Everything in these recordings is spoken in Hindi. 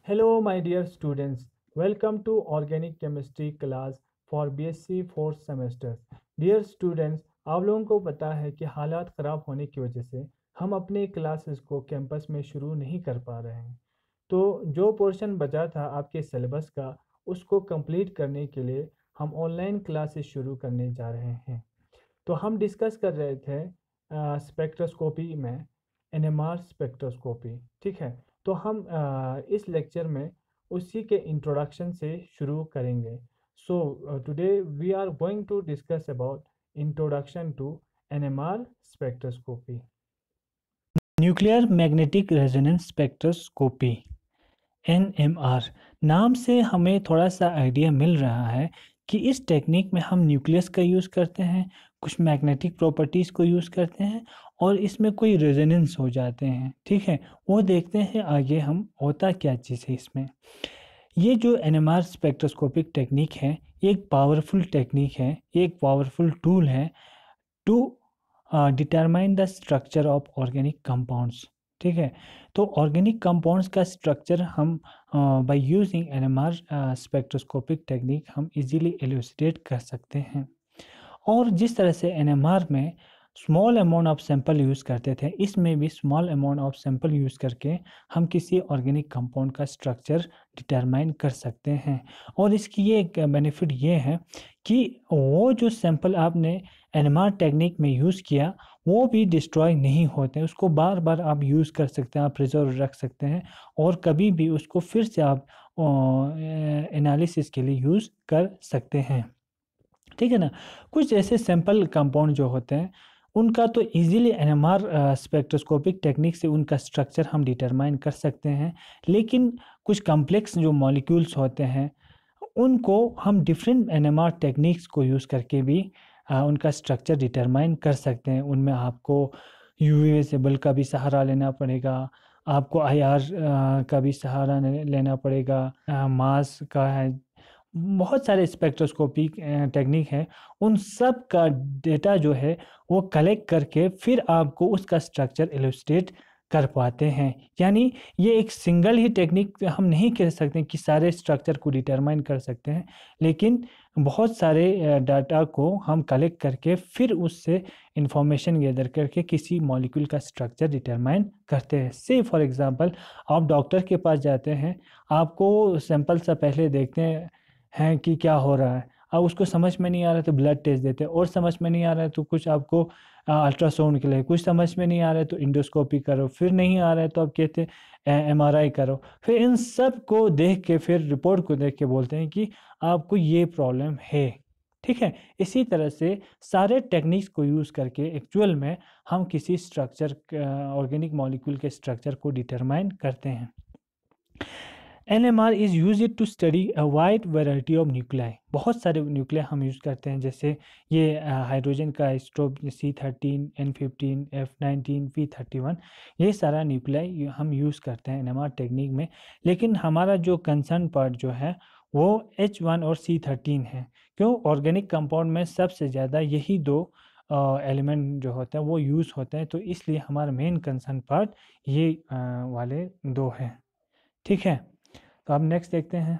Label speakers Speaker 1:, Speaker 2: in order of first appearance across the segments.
Speaker 1: Hello, my dear students. Welcome to Organic Chemistry class for BSc fourth semester. Dear students, आप लोगों को पता है कि हालात ख़राब होने की वजह से हम अपने क्लासेस को कैंपस में शुरू नहीं कर पा रहे हैं। तो जो पोर्शन बचा था आपके सिलेबस का, उसको कंप्लीट करने के लिए हम ऑनलाइन क्लासेस शुरू करने जा रहे हैं। तो हम डिस्कस कर रहे थे स्पेक्ट्रोस्कोपी में एनएमआर स्पेक्ट्रोस्कोपी। ठीक है, तो हम इस लेक्चर में उसी के इंट्रोडक्शन से शुरू करेंगे। So today we are going to discuss about introduction to NMR spectroscopy.
Speaker 2: Nuclear magnetic resonance spectroscopy NMR नाम से हमें थोड़ा सा आइडिया मिल रहा है कि इस टेक्निक में हम न्यूक्लियस का यूज़ करते हैं, कुछ मैग्नेटिक प्रॉपर्टीज़ को यूज़ करते हैं और इसमें कोई रेजोनेंस हो जाते हैं। ठीक है, वो देखते हैं आगे हम होता क्या चीज़ है इसमें। ये जो NMR स्पेक्ट्रोस्कोपिक टेक्निक है, ये एक पावरफुल टेक्निक है, ये एक पावरफुल टूल है to determine the structure of organic compounds. ठीक है, तो ऑर्गेनिक कंपाउंड्स का स्ट्रक्चर हम by using NMR spectroscopic technique हम इजीली एलुसिडेट कर सकते हैं। और जिस तरह से NMR में small amount of sample use करते थे, इसमें भी small amount of sample use करके हम किसी ऑर्गेनिक कंपाउंड का स्ट्रक्चर डिटरमाइन कर सकते हैं। और इसकी ये एक बेनिफिट ये है कि वो जो सैंपल आपने NMR टेक्निक में यूज़ किया वो भी डिस्ट्रॉय नहीं होते, उसको बार बार आप यूज़ कर सकते हैं, आप प्रिजर्व रख सकते हैं और कभी भी उसको फिर से आप एनालिसिस के लिए यूज़ कर सकते हैं। ठीक है ना, कुछ ऐसे सैंपल कंपाउंड जो होते हैं उनका तो इजीली NMR स्पेक्ट्रोस्कोपिक टेक्निक से उनका स्ट्रक्चर हम डिटरमाइन कर सकते हैं, लेकिन कुछ कॉम्प्लेक्स जो मॉलिक्यूल्स होते हैं उनको हम डिफरेंट NMR टेक्निक्स को यूज़ करके भी उनका स्ट्रक्चर डिटरमाइन कर सकते हैं। उनमें आपको UV विजिबल का भी सहारा लेना पड़ेगा, आपको IR का भी सहारा लेना पड़ेगा, मास का है, बहुत सारे स्पेक्ट्रोस्कोपी टेक्निक है। उन सब का डेटा जो है वो कलेक्ट करके फिर आपको उसका स्ट्रक्चर इलस्ट्रेट कर पाते हैं। यानी ये एक सिंगल ही टेक्निक हम नहीं कह सकते कि सारे स्ट्रक्चर को डिटरमाइन कर सकते हैं, लेकिन बहुत सारे डाटा को हम कलेक्ट करके फिर उससे इंफॉर्मेशन गैदर करके किसी मॉलिक्यूल का स्ट्रक्चर डिटरमाइन करते हैं। से फॉर एग्जांपल आप डॉक्टर के पास जाते हैं, आपको सैंपल से पहले देखते हैं कि क्या हो रहा है। अब उसको समझ में नहीं आ रहा है तो ब्लड टेस्ट देते हैं, और समझ में नहीं आ रहा है तो कुछ आपको अल्ट्रासाउंड के लिए, कुछ समझ में नहीं आ रहा है तो इंडोस्कोपी करो, फिर नहीं आ रहा है तो आप कहते हैं MRI करो। फिर इन सब को देख के फिर रिपोर्ट को देख के बोलते हैं कि आपको ये प्रॉब्लम है। ठीक है, इसी तरह से सारे टेक्निक्स को यूज़ करके एक्चुअल में हम किसी स्ट्रक्चर ऑर्गेनिक मॉलिक्यूल के स्ट्रक्चर को डिटरमाइन करते हैं। NMR is used to study a wide variety of nuclei। बहुत सारे न्यूक्लिया हम यूज़ करते हैं, जैसे ये हाइड्रोजन का isotope C13, N15, F19, P31, ये सारा न्यूक्लियाई हम यूज़ करते हैं NMR टेक्निक में। लेकिन हमारा जो कंसर्न पार्ट जो है वो H1 और C13 है। क्यों? ऑर्गेनिक कंपाउंड में सबसे ज़्यादा यही दो एलिमेंट जो होते हैं वो यूज़ होते हैं, तो इसलिए हमारा मेन कंसर्न पार्ट ये वाले दो हैं। ठीक है, तो अब नेक्स्ट देखते हैं।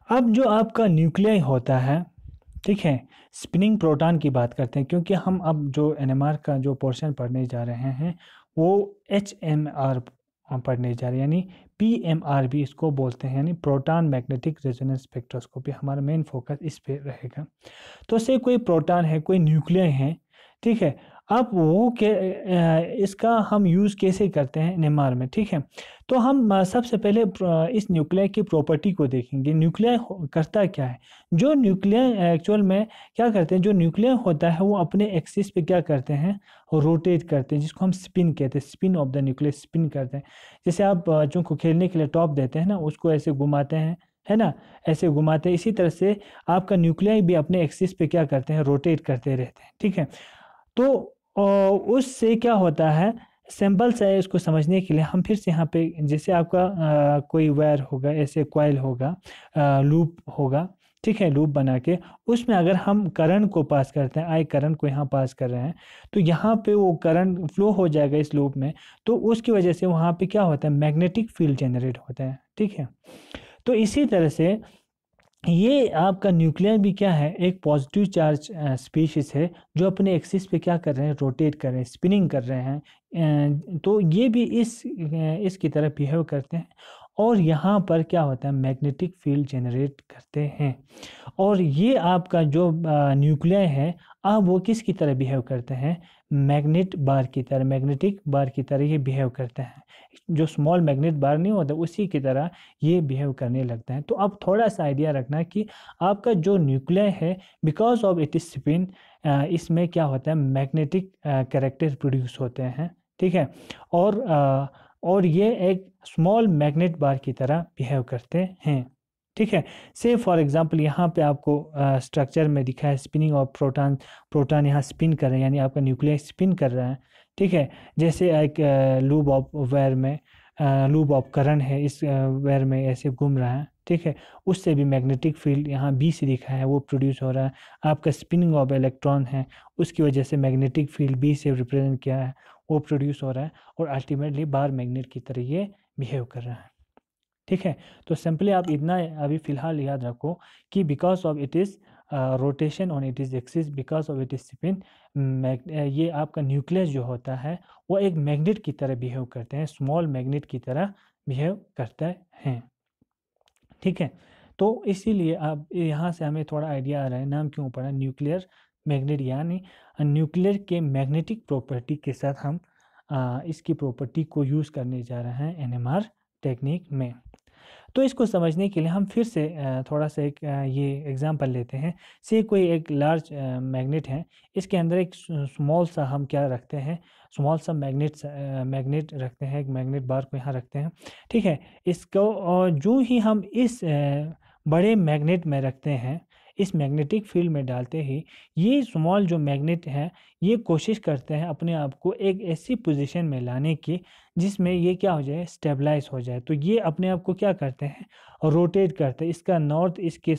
Speaker 2: अब जो आपका न्यूक्लियाई होता है, ठीक है, स्पिनिंग प्रोटॉन की बात करते हैं, क्योंकि हम अब जो NMR का जो पोर्शन पढ़ने जा रहे हैं वो HMR पढ़ने जा रहे हैं, यानी PMR भी इसको बोलते हैं, यानी प्रोटॉन मैग्नेटिक रेजोनेंस स्पेक्ट्रोस्कोपी। हमारा मेन फोकस इस पे रहेगा। तो से कोई प्रोटॉन है, कोई न्यूक्लियाई है, ठीक है, अब वो के इसका हम यूज़ कैसे करते हैं NMR में। ठीक है, तो हम सबसे पहले इस न्यूक्लियाई की प्रॉपर्टी को देखेंगे। न्यूक्लियाई करता क्या है? जो न्यूक्लियाई एक्चुअल में क्या करते हैं, जो न्यूक्लियाई होता है वो अपने एक्सिस पे क्या करते हैं, रोटेट करते हैं, जिसको हम स्पिन कहते हैं। Spin off the nucleus, spin करते हैं। जैसे आप बच्चों को खेलने के लिए टॉप देते हैं ना, उसको ऐसे घुमाते हैं, है ना, ऐसे घुमाते हैं। इसी तरह से आपका न्यूक्लियाई भी अपने एक्सिस पे क्या करते हैं, रोटेट करते रहते हैं। ठीक है, तो उससे क्या होता है, सिंपल्स है, इसको समझने के लिए हम फिर से यहाँ पे, जैसे आपका कोई वायर होगा, ऐसे कॉइल होगा, लूप होगा, ठीक है, लूप बना के उसमें अगर हम करंट को पास करते हैं, आई करंट को यहाँ पास कर रहे हैं, तो यहाँ पे वो करंट फ्लो हो जाएगा इस लूप में, तो उसकी वजह से वहाँ पे क्या होता है, मैग्नेटिक फील्ड जनरेट होता है। ठीक है, तो इसी तरह से ये आपका न्यूक्लियर भी क्या है, एक पॉजिटिव चार्ज स्पीशीज है जो अपने एक्सिस पे क्या कर रहे हैं, रोटेट कर रहे हैं, स्पिनिंग कर रहे हैं। तो ये भी इसकी तरह बिहेव करते हैं, और यहाँ पर क्या होता है, मैग्नेटिक फील्ड जनरेट करते हैं। और ये आपका जो न्यूक्लियर है, अब वो किसकी तरह बिहेव करते हैं, मैग्नेट बार की तरह, मैग्नेटिक बार की तरह ये बिहेव करते हैं। जो स्मॉल मैग्नेट बार नहीं होता उसी की तरह ये बिहेव करने लगता है। तो अब थोड़ा सा आइडिया रखना कि आपका जो न्यूक्लियर है, because of it is spin, इसमें क्या होता है, मैग्नेटिक कैरेक्टर प्रोड्यूस होते हैं। ठीक है, और ये एक स्मॉल मैग्नेट बार की तरह बिहेव करते हैं। ठीक है, से फॉर एग्जांपल यहाँ पे आपको स्ट्रक्चर में दिखा है स्पिनिंग ऑफ प्रोटॉन यहाँ स्पिन कर रहे हैं, यानी आपका न्यूक्लियर स्पिन कर रहा है। ठीक है, जैसे एक लूप ऑफ वायर में लूप ऑफ करंट है, इस वायर में ऐसे घूम रहा है। ठीक है, उससे भी मैग्नेटिक फील्ड यहाँ बी से दिखा है वो प्रोड्यूस हो रहा है। आपका स्पिनिंग ऑफ इलेक्ट्रॉन है, उसकी वजह से मैग्नेटिक फील्ड बी से रिप्रेजेंट किया है, वो प्रोड्यूस हो रहा है, और अल्टीमेटली बार मैग्नेट की तरह ये बिहेव कर रहा है। ठीक है, तो सिंपली आप इतना अभी फ़िलहाल याद रखो कि because of it is rotation on it is axis, because of it is spin, ये आपका न्यूक्लियस जो होता है वो एक मैग्नेट की तरह बिहेव करते हैं, स्मॉल मैग्नेट की तरह बिहेव करते हैं। ठीक है, तो इसीलिए आप यहाँ से हमें थोड़ा आइडिया आ रहा है नाम क्यों पड़ा न्यूक्लियर मैग्नेट, यानी न्यूक्लियर के मैग्नेटिक प्रॉपर्टी के साथ हम इसकी प्रॉपर्टी को यूज़ करने जा रहे हैं एनएमआर टेक्निक में। तो इसको समझने के लिए हम फिर से थोड़ा सा एक ये एग्जांपल लेते हैं। से कोई एक लार्ज मैग्नेट है, इसके अंदर एक स्मॉल सा हम क्या रखते हैं, स्मॉल सा मैग्नेट रखते हैं, एक मैग्नेट बार को यहाँ रखते हैं। ठीक है, इसको और जो ही हम इस बड़े मैग्नेट में रखते हैं, इस मैग्नेटिक फील्ड में डालते ही ये स्मॉल जो मैग्नेट है ये कोशिश करते हैं अपने आप को एक ऐसी पोजीशन में लाने की जिसमें ये क्या हो जाए, स्टेबलाइज हो जाए। तो ये अपने आप को क्या करते हैं, रोटेट करते हैं। इसका नॉर्थ इसके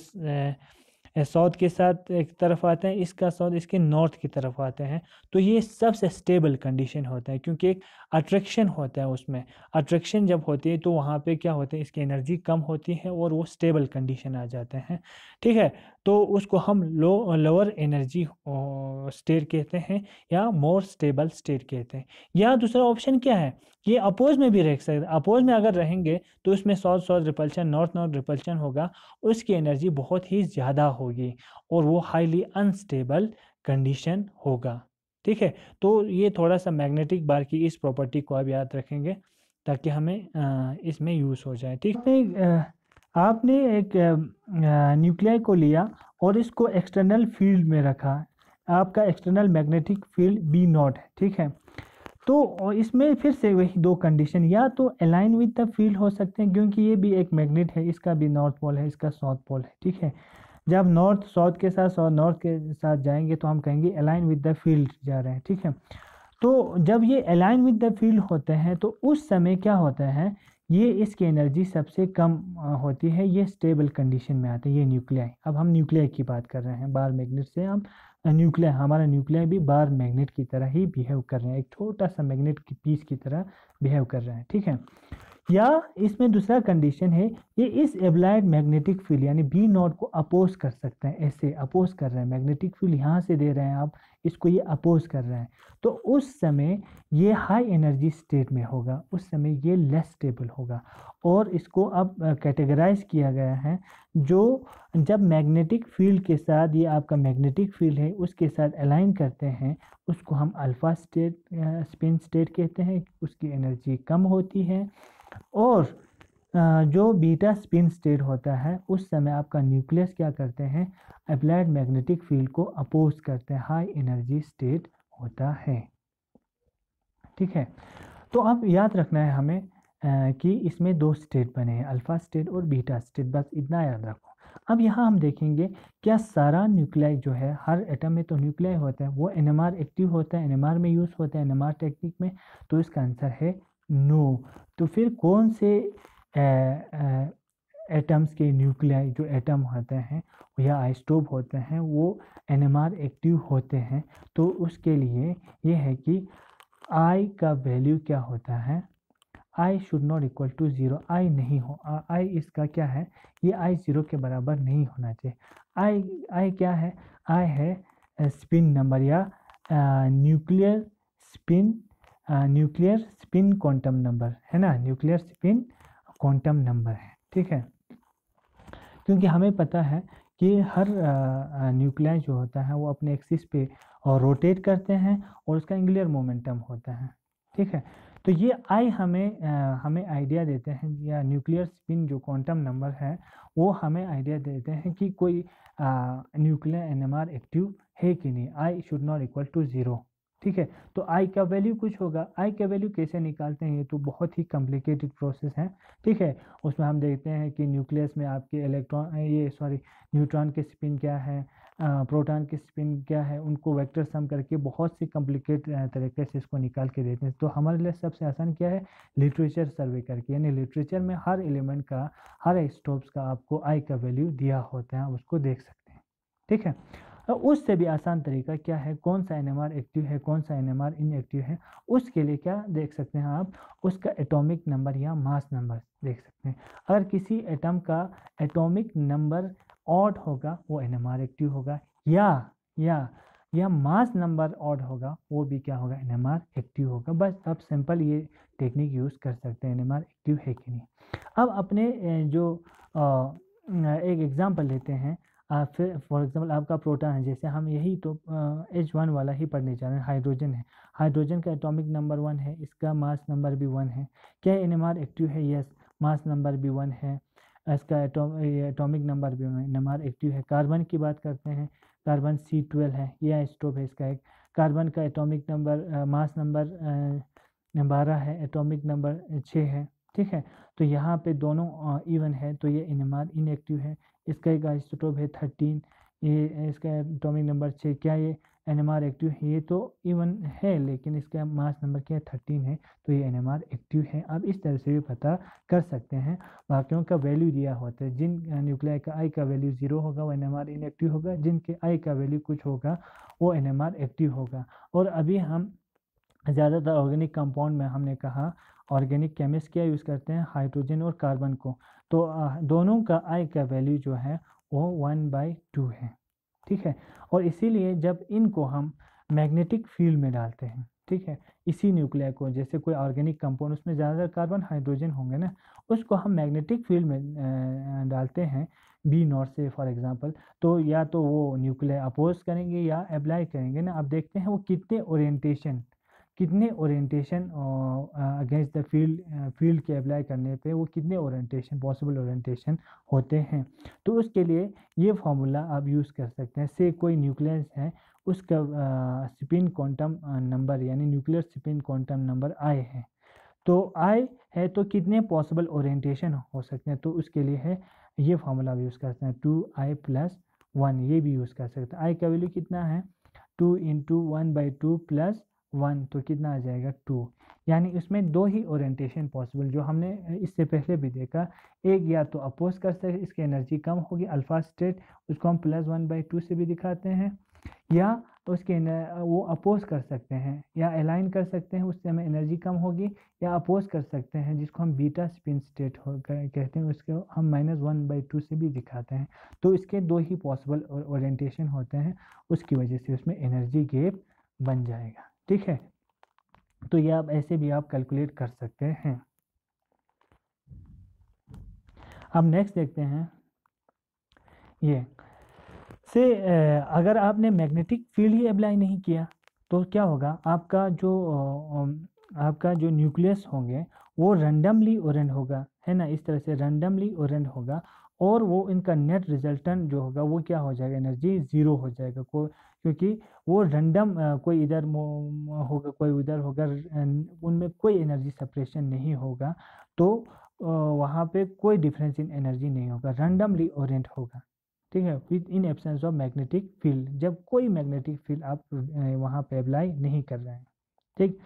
Speaker 2: साउथ के साथ एक तरफ आते हैं, इसका साउथ इसके नॉर्थ की तरफ आते हैं। तो ये सबसे स्टेबल कंडीशन होता है, क्योंकि एक अट्रैक्शन होता है उसमें। अट्रैक्शन जब होती है तो वहाँ पे क्या होता है, इसकी एनर्जी कम होती है और वो स्टेबल कंडीशन आ जाते हैं। ठीक है, तो उसको हम लोअर एनर्जी स्टेट कहते हैं या मोर स्टेबल स्टेट कहते हैं। या दूसरा ऑप्शन क्या है, ये अपोज में भी रह सकते हैं। अपोज में अगर रहेंगे तो उसमें south south repulsion, north north repulsion होगा, उसकी एनर्जी बहुत ही ज़्यादा होगी और वो हाईली अनस्टेबल कंडीशन होगा। ठीक है, तो ये थोड़ा सा मैग्नेटिक बार की इस प्रॉपर्टी को आप याद रखेंगे ताकि हमें इसमें यूज़ हो जाए। ठीक है, आपने एक न्यूक्लियर को लिया और इसको एक्सटर्नल फील्ड में रखा, आपका external magnetic field B naught है। ठीक है, तो इसमें फिर से वही दो कंडीशन, या तो अलाइन विद द फील्ड हो सकते हैं, क्योंकि ये भी एक मैग्नेट है, इसका भी नॉर्थ पोल है, इसका साउथ पोल है। ठीक है, जब नॉर्थ साउथ के साथ और नॉर्थ के साथ जाएंगे तो हम कहेंगे अलाइन विद द फील्ड जा रहे हैं। ठीक है, तो जब ये अलाइन विद द फील्ड होते हैं तो उस समय क्या होता है, ये इसकी एनर्जी सबसे कम होती है, ये स्टेबल कंडीशन में आते हैं ये न्यूक्लियर। अब हम न्यूक्लियर की बात कर रहे हैं, बार मैग्नेट से हम न्यूक्लियर, हमारा न्यूक्लियर भी बार मैग्नेट की तरह ही बिहेव कर रहे हैं, एक छोटा सा मैग्नेट की पीस की तरह बिहेव कर रहे हैं। ठीक है, या इसमें दूसरा कंडीशन है, ये इस एप्लाइड मैग्नेटिक फील्ड यानी बी नॉट को अपोज कर सकते हैं, ऐसे अपोज कर रहे हैं, मैग्नेटिक फील्ड यहाँ से दे रहे हैं आप, इसको ये अपोज कर रहे हैं, तो उस समय ये हाई एनर्जी स्टेट में होगा, उस समय ये लेस स्टेबल होगा। और इसको अब कैटेगराइज किया गया है, जो जब मैग्नेटिक फील्ड के साथ, ये आपका मैग्नेटिक फील्ड है उसके साथ अलाइन करते हैं, उसको हम अल्फा स्टेट स्पिन स्टेट कहते हैं, उसकी एनर्जी कम होती है। और जो बीटा स्पिन स्टेट होता है उस समय आपका न्यूक्लियस क्या करते हैं, अप्लाइड मैग्नेटिक फील्ड को अपोज करते हैं, हाई एनर्जी स्टेट होता है। ठीक है, तो अब याद रखना है हमें कि इसमें दो स्टेट बने हैं, अल्फा स्टेट और बीटा स्टेट, बस इतना याद रखो। अब यहाँ हम देखेंगे क्या सारा न्यूक्लियाई जो है, हर एटम में तो न्यूक्लियाई होता है, वो एनएमआर एक्टिव होता है, एनएमआर में यूज़ होता है, एनएमआर टेक्निक में, तो इसका आंसर है नो। तो फिर कौन से एटम्स के न्यूक्लियाई जो एटम होते हैं या आइसोटोप होते हैं वो NMR एक्टिव होते हैं। तो उसके लिए ये है कि I का वैल्यू क्या होता है, I should not equal to 0, I नहीं हो, I इसका क्या है, ये I 0 के बराबर नहीं होना चाहिए। I क्या है, I है स्पिन नंबर या न्यूक्लियर स्पिन क्वांटम नंबर है ना, न्यूक्लियर स्पिन क्वांटम नंबर है, ठीक है। क्योंकि हमें पता है कि हर न्यूक्लियाई जो होता है वो अपने एक्सिस पे और रोटेट करते हैं और उसका एंगुलर मोमेंटम होता है, ठीक है। तो ये आई हमें आइडिया देते हैं, या न्यूक्लियर स्पिन जो क्वांटम नंबर है वो हमें आइडिया देते हैं कि कोई न्यूक्लियर NMR एक्टिव है कि नहीं। I should not equal to 0, ठीक है। तो आई का वैल्यू कुछ होगा। आई का वैल्यू कैसे निकालते हैं, ये तो बहुत ही कॉम्प्लिकेटेड प्रोसेस है, ठीक है। उसमें हम देखते हैं कि न्यूक्लियस में आपके न्यूट्रॉन के स्पिन क्या है, प्रोटॉन के स्पिन क्या है, उनको वेक्टर सम करके बहुत सी कॉम्प्लिकेट तरीके से इसको निकाल के देते हैं। तो हमारे लिए सबसे आसान क्या है, लिटरेचर सर्वे करके, यानी लिटरेचर में हर एलिमेंट का, हर आइसोटोप्स का आपको आई का वैल्यू दिया होता है, आप उसको देख सकते हैं, ठीक है। उससे भी आसान तरीका क्या है, कौन सा NMR एक्टिव है, कौन सा NMR इनएक्टिव है, उसके लिए क्या देख सकते हैं आप, उसका एटॉमिक नंबर या मास नंबर देख सकते हैं। अगर किसी एटम का एटॉमिक नंबर ऑड होगा वो NMR एक्टिव होगा, या मास नंबर ऑड होगा वो भी क्या होगा, NMR एक्टिव होगा। बस आप सिंपल ये टेक्निक यूज़ कर सकते हैं, NMR एक्टिव है कि नहीं। अब अपने एक एग्जांपल लेते हैं। फिर फॉर एग्जांपल आपका प्रोटॉन है, जैसे हम यही तो H1 वाला ही पढ़ने जा रहे हैं। हाइड्रोजन है, हाइड्रोजन का एटॉमिक नंबर 1 है, इसका मास नंबर भी 1 है। क्या NMR एक्टिव है? यस, मास नंबर भी 1 है, इसका एटॉमिक नंबर भी NMR एक्टिव है। कार्बन की बात करते हैं, कार्बन C12 है, ये आइसोटोप है इसका एक। कार्बन का एटॉमिक नंबर मास नंबर 12 है, एटॉमिक नंबर 6 है, ठीक है। तो यहाँ पे दोनों इवन है, तो ये NMR इनएक्टिव है। इसका एक आइसोटोप है 13, ये इसका एटॉमिक नंबर 6, क्या ये NMR एक्टिव है? ये तो इवन है लेकिन इसका मास नंबर क्या है, 13 है, तो ये NMR एक्टिव है। आप इस तरह से भी पता कर सकते हैं, बाकियों का वैल्यू दिया होता है। जिन न्यूक्लियाई का आई का वैल्यू 0 होगा वो NMR इनएक्टिव होगा, जिनके आई का वैल्यू कुछ होगा वो NMR एक्टिव होगा। और अभी हम ज़्यादातर ऑर्गेनिक कंपाउंड में हमने कहा, ऑर्गेनिक केमिस्ट क्या यूज़ करते हैं, हाइड्रोजन और कार्बन को। तो दोनों का आई का वैल्यू जो है वो 1/2 है, ठीक है। और इसीलिए जब इनको हम मैग्नेटिक फील्ड में डालते हैं, ठीक है, इसी न्यूक्लियर को, जैसे कोई ऑर्गेनिक कंपाउंड उसमें ज़्यादातर कार्बन हाइड्रोजन होंगे ना, उसको हम मैग्नेटिक फील्ड में डालते हैं B0 से फॉर एग्जांपल, तो या तो वो न्यूक्लियर अपोज करेंगे या अप्लाई करेंगे ना। अब देखते हैं वो कितने ओरिएंटेशन अगेंस्ट द फील्ड के अप्लाई करने पे वो कितने ओरिएंटेशन, पॉसिबल ओरिएंटेशन होते हैं। तो उसके लिए ये फार्मूला आप यूज़ कर सकते हैं। से कोई न्यूक्लियस है, उसका स्पिन क्वांटम नंबर यानी nuclear spin quantum number I है, तो I है तो कितने पॉसिबल ओरिएंटेशन हो सकते हैं, तो उसके लिए है ये फार्मूला आप यूज़ करते हैं 2I + 1, ये भी यूज़ कर सकते हैं। I का वैल्यू कितना है, 2 × 1/2 + 1, तो कितना आ जाएगा 2। यानी इसमें दो ही ओरिएंटेशन पॉसिबल, जो हमने इससे पहले भी देखा, एक या तो अपोज कर सकते, इसकी एनर्जी कम होगी अल्फा स्टेट, उसको हम +1/2 से भी दिखाते हैं, या उसके वो अपोज कर सकते हैं या अलाइन कर सकते हैं, उससे हमें एनर्जी कम होगी, या अपोज कर सकते हैं जिसको हम बीटा स्पिन स्टेट कहते हैं, उसको हम -1/2 से भी दिखाते हैं। तो इसके दो ही पॉसिबल ओरिएंटेशन होते हैं, उसकी वजह से उसमें एनर्जी गैप बन जाएगा, ठीक है। तो ये आप ऐसे भी आप कैलकुलेट कर सकते हैं। अब नेक्स्ट देखते हैं, ये से अगर आपने मैग्नेटिक फील्ड ही अप्लाई नहीं किया तो क्या होगा, आपका जो न्यूक्लियस होंगे वो रैंडमली ओरेंट होगा, है ना, इस तरह से रैंडमली ओरेंट होगा, और वो इनका नेट रिजल्टेंट जो होगा वो क्या हो जाएगा, एनर्जी 0 हो जाएगा, क्योंकि वो रैंडम कोई इधर होगा कोई उधर होगा, उनमें कोई एनर्जी सेपरेशन नहीं होगा, तो वहाँ पे कोई डिफरेंस इन एनर्जी नहीं होगा, रैंडमली ओरेंट होगा, ठीक है, with in absence of magnetic field, जब कोई मैग्नेटिक फील्ड आप वहाँ पे अप्लाई नहीं कर रहे हैं, ठीक।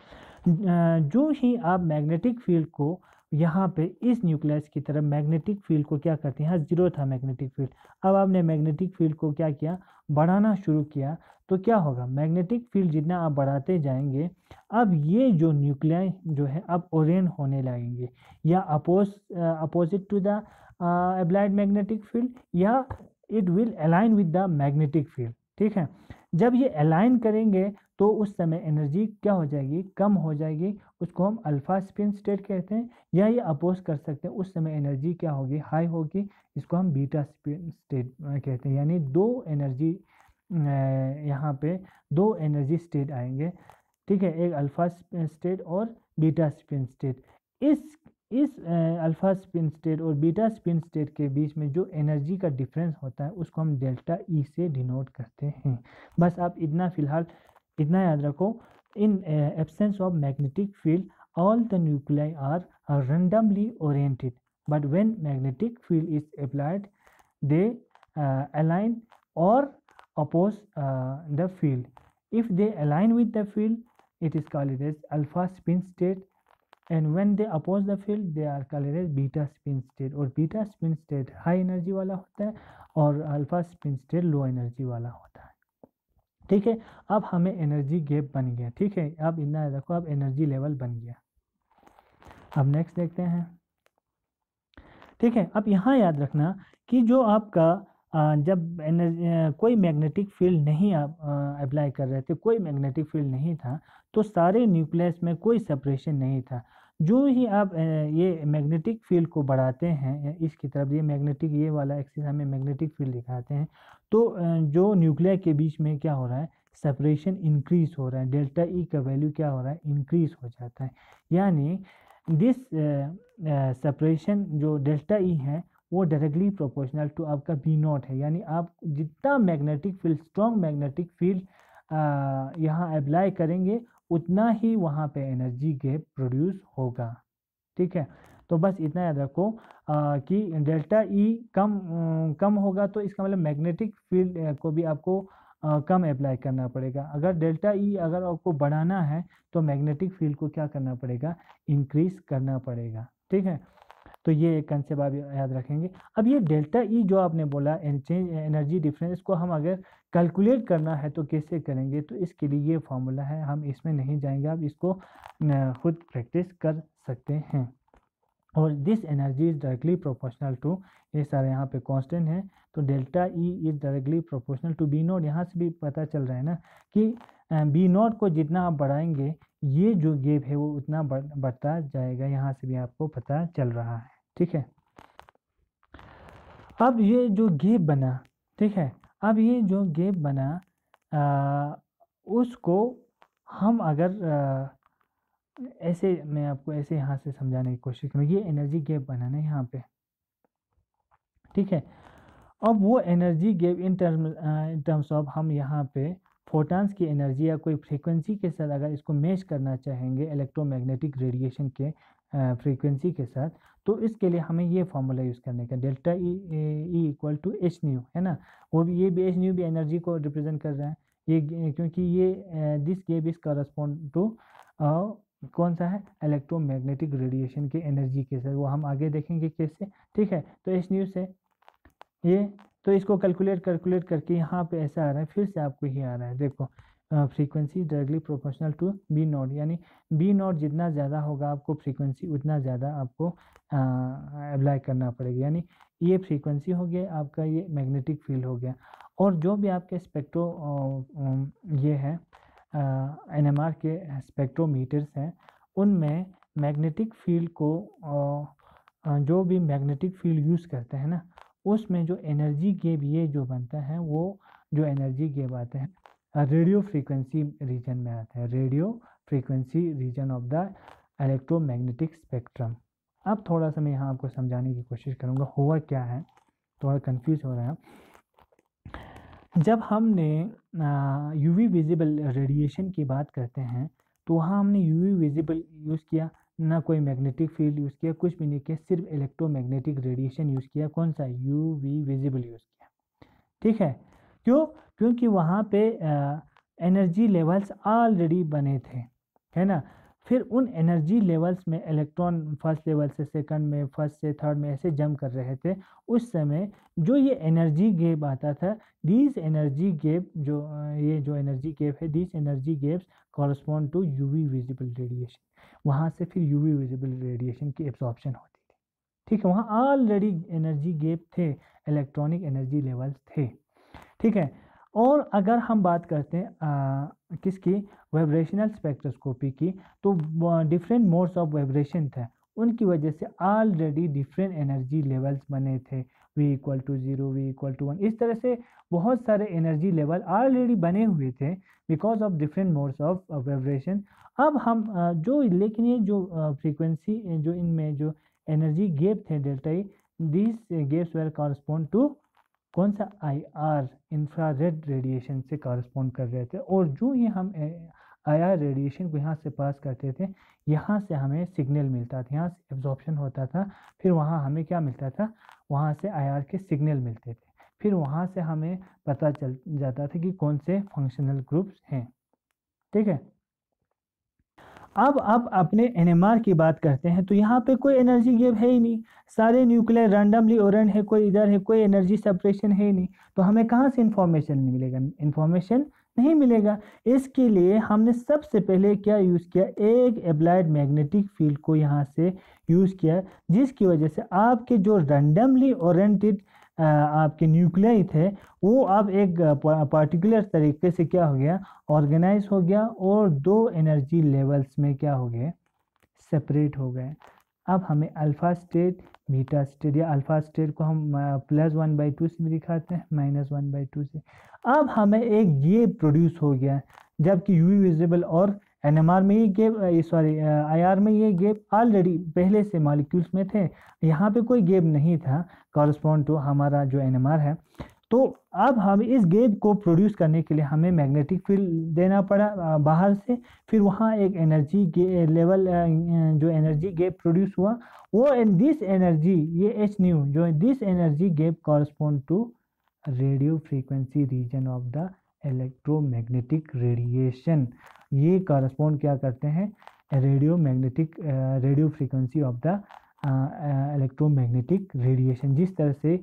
Speaker 2: जो ही आप मैग्नेटिक फील्ड को यहाँ पे इस न्यूक्लियस की तरफ मैग्नेटिक फील्ड को क्या करते हैं, यहाँ जीरो था मैग्नेटिक फील्ड, अब आपने मैग्नेटिक फील्ड को क्या किया, बढ़ाना शुरू किया, तो क्या होगा, मैग्नेटिक फील्ड जितना आप बढ़ाते जाएंगे, अब ये जो न्यूक्लियाई जो है अब ओरिएंट होने लगेंगे, या opposite to the applied magnetic field, या it will align with the magnetic field. ठीक है, जब ये अलाइन करेंगे तो उस समय एनर्जी क्या हो जाएगी, कम हो जाएगी, उसको हम अल्फा स्पिन स्टेट कहते हैं, या ये अपोज कर सकते हैं, उस समय एनर्जी क्या होगी, हाई होगी, इसको हम बीटा स्पिन स्टेट कहते हैं। यानी दो एनर्जी, यहाँ पे दो एनर्जी स्टेट आएंगे, ठीक है, एक अल्फा स्टेट और बीटा स्पिन स्टेट। इस अल्फा स्पिन स्टेट और बीटा स्पिन स्टेट के बीच में जो एनर्जी का डिफरेंस होता है उसको हम डेल्टा ई से डिनोट करते हैं। बस आप इतना फिलहाल इतना याद रखो, in absence of magnetic field all the nuclei are randomly oriented, but when magnetic field is applied they align or oppose the field. If they align with the field it is called as alpha spin state, and when they oppose the field they are called as beta spin state। और beta spin state high energy वाला होता है और alpha spin state low energy वाला होता है। ठीक है, अब हमें एनर्जी गैप बन गया। ठीक है, अब इतना देखो, अब एनर्जी लेवल बन गया। अब नेक्स्ट देखते हैं। ठीक है, अब यहाँ याद रखना कि जो आपका जब कोई मैग्नेटिक फील्ड नहीं आप अप्लाई कर रहे थे, कोई मैग्नेटिक फील्ड नहीं था, तो सारे न्यूक्लियस में कोई सेपरेशन नहीं था। जो ही आप ये मैग्नेटिक फील्ड को बढ़ाते हैं इसकी तरफ, ये मैग्नेटिक, ये वाला एक्सिस हमें मैग्नेटिक फील्ड दिखाते हैं, तो जो न्यूक्लियर के बीच में क्या हो रहा है, सेपरेशन इंक्रीज हो रहा है, डेल्टा ई का वैल्यू क्या हो रहा है, इंक्रीज हो जाता है। यानी दिस सेपरेशन जो डेल्टा ई है वो डायरेक्टली प्रोपोर्शनल टू आपका बी नॉट है। यानी आप जितना magnetic field, strong magnetic field यहाँ अप्लाई करेंगे उतना ही वहाँ पे एनर्जी गैप प्रोड्यूस होगा। ठीक है, तो बस इतना याद रखो कि डेल्टा ई कम होगा तो इसका मतलब मैग्नेटिक फील्ड को भी आपको कम अप्लाई करना पड़ेगा। अगर डेल्टा ई अगर आपको बढ़ाना है तो मैग्नेटिक फील्ड को क्या करना पड़ेगा, इंक्रीज करना पड़ेगा। ठीक है, तो ये एक कंसेप्ट आप याद रखेंगे। अब ये डेल्टा ई जो आपने बोला एनर्जी डिफरेंस को हम अगर कैलकुलेट करना है तो कैसे करेंगे, तो इसके लिए ये फार्मूला है, हम इसमें नहीं जाएंगे, आप इसको खुद प्रैक्टिस कर सकते हैं। और this energy is directly proportional to, ये सारे यहाँ पे कांस्टेंट है, तो delta E is directly proportional to B naught. यहाँ से भी पता चल रहा है ना कि बी नॉट को जितना आप बढ़ाएंगे ये जो गैप है वो उतना बढ़ता जाएगा, यहाँ से भी आपको पता चल रहा है। ठीक है, अब ये जो गैप बना, ठीक है, अब ये जो गैप बना उसको हम अगर ऐसे, मैं आपको ऐसे यहाँ से समझाने की कोशिश करूँ, ये एनर्जी गैप बना ना यहाँ पे। ठीक है, अब वो energy gap in terms of हम यहाँ पे फोटॉन्स की एनर्जी या कोई फ्रीक्वेंसी के साथ अगर इसको मैच करना चाहेंगे इलेक्ट्रोमैग्नेटिक रेडिएशन के फ्रीक्वेंसी के साथ, तो इसके लिए हमें ये फार्मूला यूज़ करने का, delta E equal to H nu है ना, वो भी, ये भी एच न्यू भी एनर्जी को रिप्रेजेंट कर रहा है ये, क्योंकि ये this gap is correspond to कौन सा है, इलेक्ट्रोमैग्नेटिक रेडिएशन की एनर्जी के साथ, वो हम आगे देखेंगे कैसे। ठीक है, तो एच न्यू से ये, तो इसको कैलकुलेट करके यहाँ पे ऐसा आ रहा है, फिर से आपको ये आ रहा है, देखो frequency directly proportional to B naught, यानी बी नॉट जितना ज़्यादा होगा आपको फ्रीक्वेंसी उतना ज़्यादा आपको अप्लाई करना पड़ेगा। यानी ये फ्रीक्वेंसी हो गया आपका, ये मैग्नेटिक फील्ड हो गया, और जो भी आपके स्पेक्ट्रो ये है NMR के स्पेक्ट्रोमीटर्स हैं उनमें मैग्नेटिक फील्ड को जो भी मैग्नेटिक फील्ड यूज़ करते हैं ना, उसमें जो एनर्जी गैप ये जो बनता है, वो जो एनर्जी गैप आते हैं रेडियो फ्रीक्वेंसी रीजन में आता है, radio frequency region of the electromagnetic spectrum. अब थोड़ा सा मैं यहाँ आपको समझाने की कोशिश करूँगा हुआ क्या है, थोड़ा कंफ्यूज हो रहा है। जब हमने यूवी विजिबल रेडिएशन की बात करते हैं तो वहाँ हमने यूवी विजिबल यूज़ किया ना, कोई मैग्नेटिक फील्ड यूज़ किया, कुछ भी नहीं किया, सिर्फ इलेक्ट्रोमैग्नेटिक रेडिएशन यूज़ किया। कौन सा, यूवी विजिबल यूज़ किया। ठीक है, क्यों, क्योंकि वहाँ पे एनर्जी लेवल्स ऑलरेडी बने थे, है ना, फिर उन एनर्जी लेवल्स में इलेक्ट्रॉन फर्स्ट लेवल से सेकंड में, फर्स्ट से थर्ड में ऐसे जंप कर रहे थे, उस समय जो ये एनर्जी गैप आता था, दीज एनर्जी गैप ये जो एनर्जी गैप है, these energy gaps correspond to UV visible radiation. वहाँ से फिर यूवी विजिबल रेडिएशन की एब्जॉर्प्शन होती थी। ठीक है, वहाँ ऑलरेडी एनर्जी गैप थे, इलेक्ट्रॉनिक एनर्जी लेवल्स थे। ठीक है, और अगर हम बात करते हैं किसकी, वाइब्रेशनल स्पेक्ट्रोस्कोपी की, तो डिफरेंट मोड्स ऑफ वाइब्रेशन थे, उनकी वजह से ऑलरेडी डिफरेंट एनर्जी लेवल्स बने थे, V = 0, V = 1, इस तरह से बहुत सारे एनर्जी लेवल ऑलरेडी बने हुए थे because of different modes of vibration. अब हम लेकिन ये जो फ्रीक्वेंसी जो इनमें जो एनर्जी गैप थे delta E, this gaps were correspond to कौन सा, IR, इंफ्रारेड रेडिएशन से कॉरस्पॉन्ड कर रहे थे। और जो ही हम IR रेडिएशन को यहाँ से पास करते थे, यहाँ से हमें सिग्नल मिलता था, यहाँ से एब्जॉर्प्शन होता था, फिर वहाँ हमें क्या मिलता था, वहाँ से IR के सिग्नल मिलते थे, फिर वहाँ से हमें पता चल जाता था कि कौन से फंक्शनल ग्रुप्स हैं। ठीक है, अब अपने NMR की बात करते हैं, तो यहाँ पे कोई एनर्जी गैप है ही नहीं, सारे न्यूक्लियर रैंडमली ओरेंट है, कोई इधर है, कोई एनर्जी सेपरेशन है ही नहीं, तो हमें कहाँ से इंफॉर्मेशन मिलेगा, इंफॉर्मेशन नहीं मिलेगा। इसके लिए हमने सबसे पहले क्या यूज़ किया, एक अप्लाइड मैग्नेटिक फील्ड को यहाँ से यूज़ किया, जिसकी वजह से आपके जो रैंडमली ओरेंटेड आपके न्यूक्लियाई थे, वो अब एक पार्टिकुलर तरीके से क्या हो गया, ऑर्गेनाइज हो गया, और दो एनर्जी लेवल्स में क्या हो गए, सेपरेट हो गए। अब हमें अल्फ़ा स्टेट, बीटा स्टेट, या अल्फ़ा स्टेट को हम +1/2 से भी दिखाते हैं, -1/2 से। अब हमें एक गैप प्रोड्यूस हो गया, जबकि यूवी विजिबल और NMR में ये गैप, IR में ये गैप ऑलरेडी पहले से मॉलिक्यूल्स में थे, यहाँ पे कोई गैप नहीं था कॉरस्पॉन्ड टू हमारा जो NMR है। तो अब हम इस गैप को प्रोड्यूस करने के लिए हमें मैग्नेटिक फील्ड देना पड़ा बाहर से, फिर वहाँ एक एनर्जी लेवल जो एनर्जी गैप प्रोड्यूस हुआ, वो दिस एनर्जी, ये H न्यू, जो this energy gap correspond to radio frequency region of the electromagnetic radiation. ये कॉरस्पॉन्ड क्या करते हैं, radio frequency of the electromagnetic radiation. जिस तरह से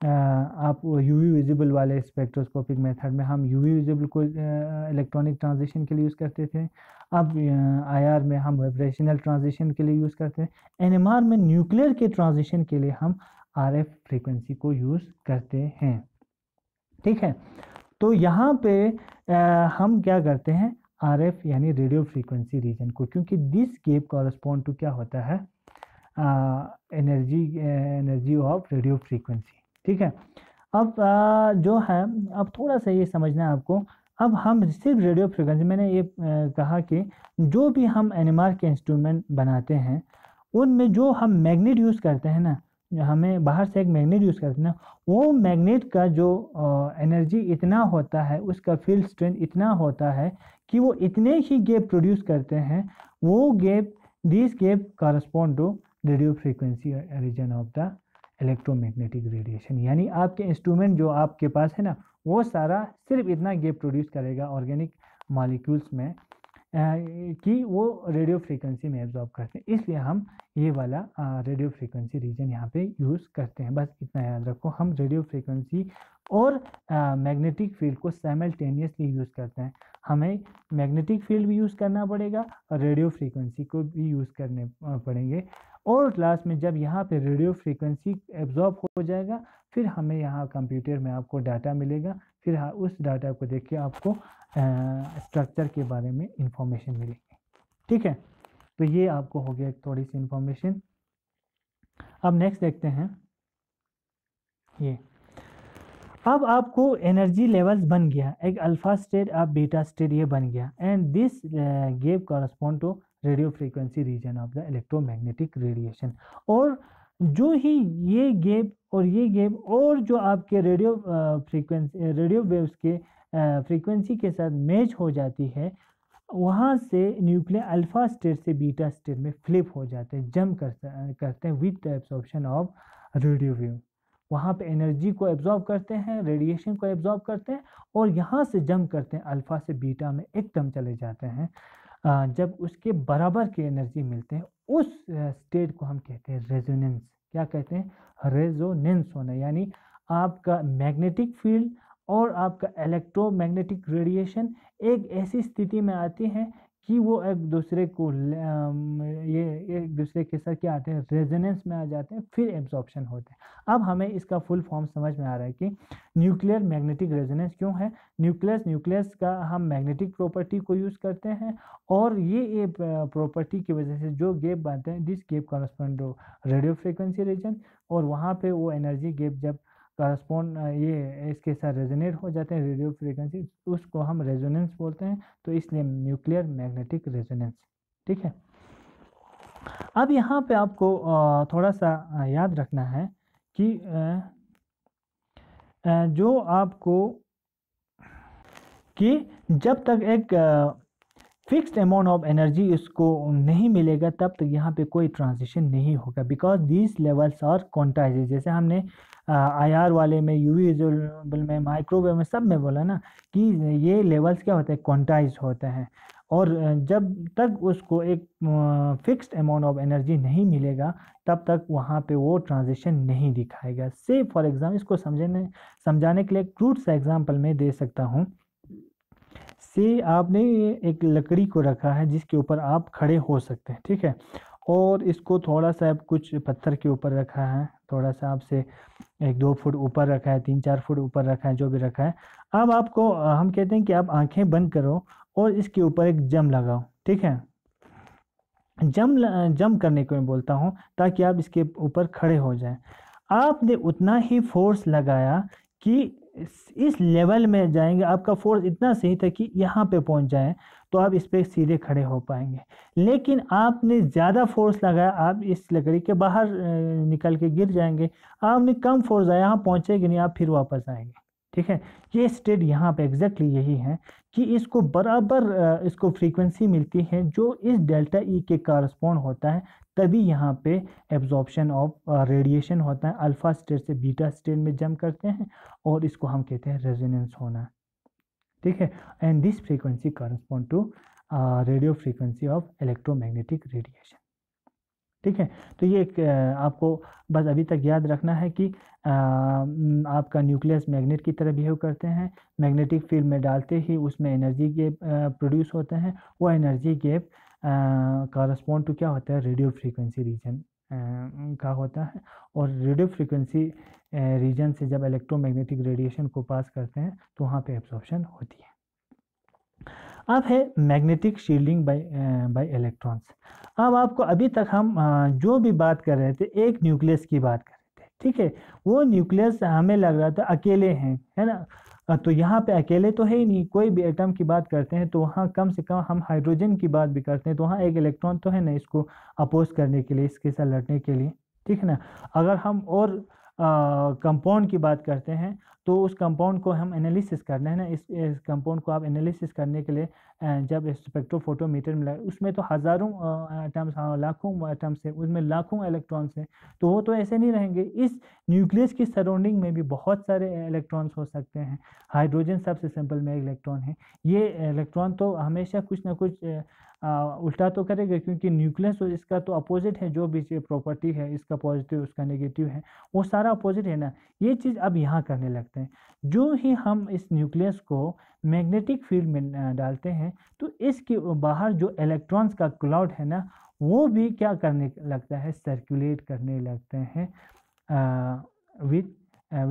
Speaker 2: आप यूवी विजिबल वाले स्पेक्ट्रोस्कोपिक मेथड में हम यूवी विजिबल को इलेक्ट्रॉनिक ट्रांजिशन के लिए यूज़ करते थे, अब IR में हम वाइब्रेशनल ट्रांजिशन के लिए यूज़ करते हैं, NMR में न्यूक्लियर के ट्रांजिशन के लिए हम RF फ्रीक्वेंसी को यूज़ करते हैं। ठीक है, तो यहाँ पे हम क्या करते हैं, RF यानी रेडियो फ्रीक्वेंसी रीजन को, क्योंकि दिस गैप कॉरस्पॉन्ड टू क्या होता है, एनर्जी ऑफ रेडियो फ्रीक्वेंसी। ठीक है, अब जो है, अब थोड़ा सा ये समझना है आपको, अब हम सिर्फ रेडियो फ्रीक्वेंसी, मैंने ये कहा कि जो भी हम NMR के इंस्ट्रूमेंट बनाते हैं, उनमें जो हम मैग्नेट यूज़ करते हैं ना, हमें बाहर से एक मैग्नेट यूज़ करते हैं ना, वो मैग्नेट का जो एनर्जी इतना होता है, उसका फील्ड स्ट्रेंथ इतना होता है कि वो इतने ही गैप प्रोड्यूस करते हैं, वो gap, this gap correspond to radio frequency region of the electromagnetic radiation. यानी आपके इंस्ट्रूमेंट जो आपके पास है ना, वो सारा सिर्फ इतना गैप प्रोड्यूस करेगा ऑर्गेनिक मॉलिक्यूल्स में कि वो रेडियो फ्रीक्वेंसी में एब्जॉर्ब करते हैं, इसलिए हम ये वाला रेडियो फ्रीक्वेंसी रीजन यहाँ पे यूज़ करते हैं। बस इतना याद रखो, हम रेडियो फ्रीक्वेंसी और मैग्नेटिक फील्ड को साइमल्टेनियसली यूज़ करते हैं। हमें मैग्नेटिक फील्ड भी यूज़ करना पड़ेगा और रेडियो फ्रीक्वेंसी को भी यूज़ करने पड़ेंगे, और लास्ट में जब यहाँ पे रेडियो फ्रीक्वेंसी एब्जॉर्ब हो जाएगा, फिर हमें यहाँ कंप्यूटर में आपको डाटा मिलेगा, फिर उस डाटा को देख के आपको स्ट्रक्चर के बारे में इंफॉर्मेशन मिलेगी। ठीक है, तो ये आपको हो गया थोड़ी सी इंफॉर्मेशन। अब नेक्स्ट देखते हैं, ये अब आपको एनर्जी लेवल्स बन गया, एक अल्फा स्टेट, अब बीटा स्टेट, ये बन गया, and this gap correspond to radio frequency region of the electromagnetic radiation. और जो ही ये गैप और ये गैप और जो आपके रेडियो फ्रीक्वेंसी, रेडियो वेव्स के फ्रीक्वेंसी के साथ मैच हो जाती है, वहाँ से न्यूक्लियर अल्फा स्टेट से बीटा स्टेट में फ्लिप हो जाते हैं, जंप करते हैं with the absorption of radio wave. वहाँ पे एनर्जी को एब्जॉर्ब करते हैं, रेडिएशन को एब्जॉर्ब करते हैं, और यहाँ से जंप करते हैं अल्फा से बीटा में एकदम चले जाते हैं। जब उसके बराबर की एनर्जी मिलते हैं उस स्टेट को हम कहते हैं रेजोनेंस। क्या कहते हैं? रेजोनेंस होना, यानी आपका मैग्नेटिक फील्ड और आपका इलेक्ट्रोमैग्नेटिक रेडिएशन एक ऐसी स्थिति में आती है कि वो एक दूसरे को ये एक दूसरे के साथ क्या आते हैं, रेजोनेंस में आ जाते हैं, फिर एब्जॉर्प्शन होते हैं। अब हमें इसका फुल फॉर्म समझ में आ रहा है कि न्यूक्लियर मैग्नेटिक रेजोनेंस क्यों है। न्यूक्लियस का हम मैग्नेटिक प्रॉपर्टी को यूज़ करते हैं, और ये प्रॉपर्टी की वजह से जो गैप बनते हैं, this gap correspond to radio frequency region, और वहाँ पे वो एनर्जी गैप जब कॉरस्पॉन्ड ये इसके साथ रेजोनेट हो जाते हैं रेडियो फ्रिक्वेंसी, उसको हम रेजोनेंस बोलते हैं। तो इसलिए न्यूक्लियर मैग्नेटिक रेजोनेंस। ठीक है, अब यहाँ पे आपको थोड़ा सा याद रखना है कि जो आपको कि जब तक एक फिक्स्ड अमाउंट ऑफ एनर्जी इसको नहीं मिलेगा तब तक यहाँ पे कोई ट्रांजिशन नहीं होगा, because these levels are quantise. जैसे हमने IR वाले में, UV विजुअल में, माइक्रोवेव में, सब में बोला ना कि ये लेवल्स क्या होते हैं, क्वांटाइज होते हैं, और जब तक उसको एक फिक्स्ड अमाउंट ऑफ एनर्जी नहीं मिलेगा तब तक वहाँ पे वो ट्रांजिशन नहीं दिखाएगा। से फॉर एग्जाम्पल इसको समझाने के लिए क्रूड सा एग्जाम्पल मैं दे सकता हूँ। से आपने एक लकड़ी को रखा है जिसके ऊपर आप खड़े हो सकते हैं, ठीक है, और इसको थोड़ा सा कुछ पत्थर के ऊपर रखा है, थोड़ा सा आपसे 1-2 फुट ऊपर रखा है, 3-4 फुट ऊपर रखा है, जो भी रखा है। अब आपको हम कहते हैं कि आप आंखें बंद करो और इसके ऊपर एक जम लगाओ, ठीक है। जम करने को मैं बोलता हूँ ताकि आप इसके ऊपर खड़े हो जाएं। आपने उतना ही फोर्स लगाया कि इस लेवल में जाएंगे, आपका फोर्स इतना सही था कि यहाँ पे पहुँच जाए तो आप इस पर सीधे खड़े हो पाएंगे। लेकिन आपने ज़्यादा फोर्स लगाया, आप इस लकड़ी के बाहर निकल के गिर जाएंगे। आपने कम फोर्स आया, यहाँ पहुँचेंगे नहीं, आप फिर वापस आएंगे। ठीक है, ये स्टेट यहाँ पे एग्जैक्टली यही है कि इसको बराबर इसको फ्रीक्वेंसी मिलती है जो इस डेल्टा ई के कॉरस्पॉन्ड होता है, तभी यहाँ पे एब्जॉर्प्शन ऑफ रेडिएशन होता है। अल्फा स्टेट से बीटा स्टेट में जंप करते हैं और इसको हम कहते हैं रेजोनेंस होना। ठीक है, and this frequency correspond to radio frequency of electromagnetic radiation. ठीक है, तो ये आपको बस अभी तक याद रखना है कि आपका न्यूक्लियस मैग्नेट की तरह बिहेव करते हैं। मैग्नेटिक फील्ड में डालते ही उसमें एनर्जी गैप प्रोड्यूस होते हैं। वो एनर्जी गैप कॉरस्पॉन्ड टू क्या होता है, रेडियो फ्रीक्वेंसी रीजन का होता है, और रेडियो फ्रीक्वेंसी रीजन से जब इलेक्ट्रोमैग्नेटिक रेडिएशन को पास करते हैं तो वहाँ पे एब्जॉर्प्शन होती है। अब है मैग्नेटिक शील्डिंग बाय इलेक्ट्रॉन्स। अब आपको अभी तक हम जो भी बात कर रहे थे एक न्यूक्लियस की बात कर रहे थे, ठीक है। वो न्यूक्लियस हमें लग रहा था अकेले हैं, है ना। तो यहाँ पे अकेले तो है ही नहीं। कोई भी एटम की बात करते हैं तो वहाँ कम से कम हम हाइड्रोजन की बात भी करते हैं तो वहाँ एक इलेक्ट्रॉन तो है ना इसको अपोज करने के लिए, इसके साथ लड़ने के लिए, ठीक है ना। अगर हम और कंपाउंड की बात करते हैं तो उस कंपाउंड को हम एनालिसिस करना है ना, इस कंपाउंड को आप एनालिसिस करने के लिए जब स्पेक्ट्रोफोटोमीटर में उसमें तो हज़ारों एटम्स, लाखों एटम्स है, उसमें लाखों इलेक्ट्रॉन्स हैं, तो वो तो ऐसे नहीं रहेंगे। इस न्यूक्लियस की सराउंडिंग में भी बहुत सारे इलेक्ट्रॉन्स हो सकते हैं। हाइड्रोजन सबसे सिंपल में इलेक्ट्रॉन है। ये इलेक्ट्रॉन तो हमेशा कुछ ना कुछ उल्टा तो करेगा, क्योंकि न्यूक्लियस और इसका तो अपोजिट है। जो भी प्रॉपर्टी है इसका पॉजिटिव उसका नेगेटिव है, वो सारा अपोजिट है ना। ये चीज़ अब यहाँ करने लगते हैं। जो ही हम इस न्यूक्लियस को मैग्नेटिक फील्ड में डालते हैं तो इसके बाहर जो इलेक्ट्रॉन्स का क्लाउड है ना, वो भी क्या करने लगता है, सर्कुलेट करने लगते हैं with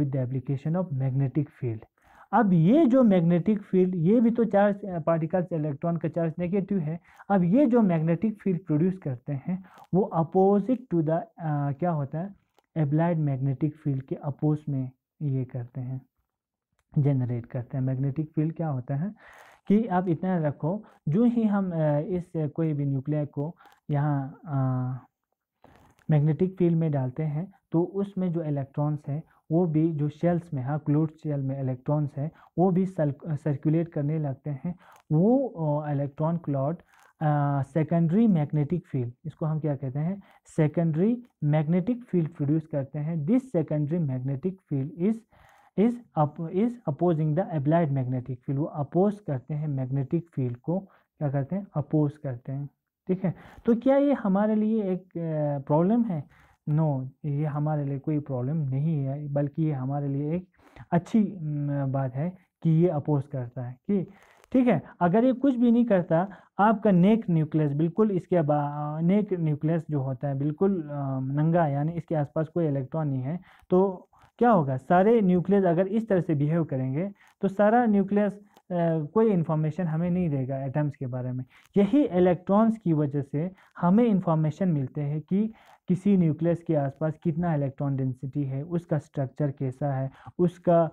Speaker 2: the application of magnetic field. अब ये जो मैग्नेटिक फील्ड, ये भी तो चार्ज पार्टिकल्स, इलेक्ट्रॉन का चार्ज नेगेटिव है। अब ये जो मैग्नेटिक फील्ड प्रोड्यूस करते हैं वो अपोजिट टू द क्या होता है, एप्लाइड मैग्नेटिक फील्ड के अपोज में ये करते हैं, जनरेट करते हैं। मैग्नेटिक फील्ड क्या होता है कि आप इतना रखो, जो ही हम इस कोई भी न्यूक्लियर को यहाँ मैग्नेटिक फील्ड में डालते हैं तो उसमें जो इलेक्ट्रॉन्स हैं वो भी जो शेल्स में, हाँ, क्लोज्ड शेल में इलेक्ट्रॉन्स हैं वो भी सर्कुलेट करने लगते हैं। वो electron cloud secondary magnetic field, इसको हम क्या कहते हैं, सेकेंडरी मैग्नेटिक फील्ड प्रोड्यूस करते हैं। This secondary magnetic field is opposing the applied magnetic field. वो अपोज करते हैं मैग्नेटिक फील्ड को क्या करते हैं, अपोज करते हैं। ठीक है, तो क्या ये हमारे लिए एक प्रॉब्लम है? नो, ये हमारे लिए कोई प्रॉब्लम नहीं है, बल्कि ये हमारे लिए एक अच्छी बात है कि ये अपोज करता है कि ठीक है। अगर ये कुछ भी नहीं करता, आपका नेक न्यूक्लियस बिल्कुल इसके नेक न्यूक्लियस जो होता है बिल्कुल नंगा, यानी इसके आसपास कोई इलेक्ट्रॉन नहीं है, तो क्या होगा, सारे न्यूक्लियस अगर इस तरह से बिहेव करेंगे तो सारा न्यूक्लियस कोई इन्फॉर्मेशन हमें नहीं देगा एटम्स के बारे में। यही इलेक्ट्रॉन्स की वजह से हमें इन्फॉर्मेशन मिलते हैं कि किसी न्यूक्लियस के आसपास कितना इलेक्ट्रॉन डेंसिटी है, उसका स्ट्रक्चर कैसा है, उसका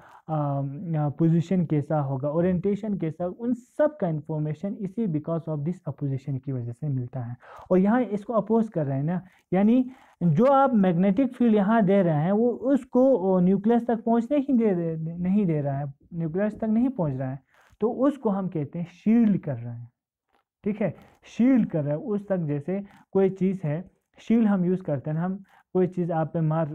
Speaker 2: पोजीशन कैसा होगा, ओरिएंटेशन कैसा, उन सब का इन्फॉर्मेशन इसी बिकॉज ऑफ दिस अपोजिशन की वजह से मिलता है। और यहाँ इसको अपोज कर रहे हैं ना, यानी जो आप मैग्नेटिक फील्ड यहाँ दे रहे हैं वो उसको न्यूक्लियस तक पहुँचने ही नहीं दे रहा है, न्यूक्लियस तक नहीं पहुँच रहा है, तो उसको हम कहते हैं शील्ड कर रहे हैं। ठीक है, शील्ड कर रहा है उस तक, जैसे कोई चीज़ है, शील्ड हम यूज़ करते हैं, हम कोई चीज़ आप पे मार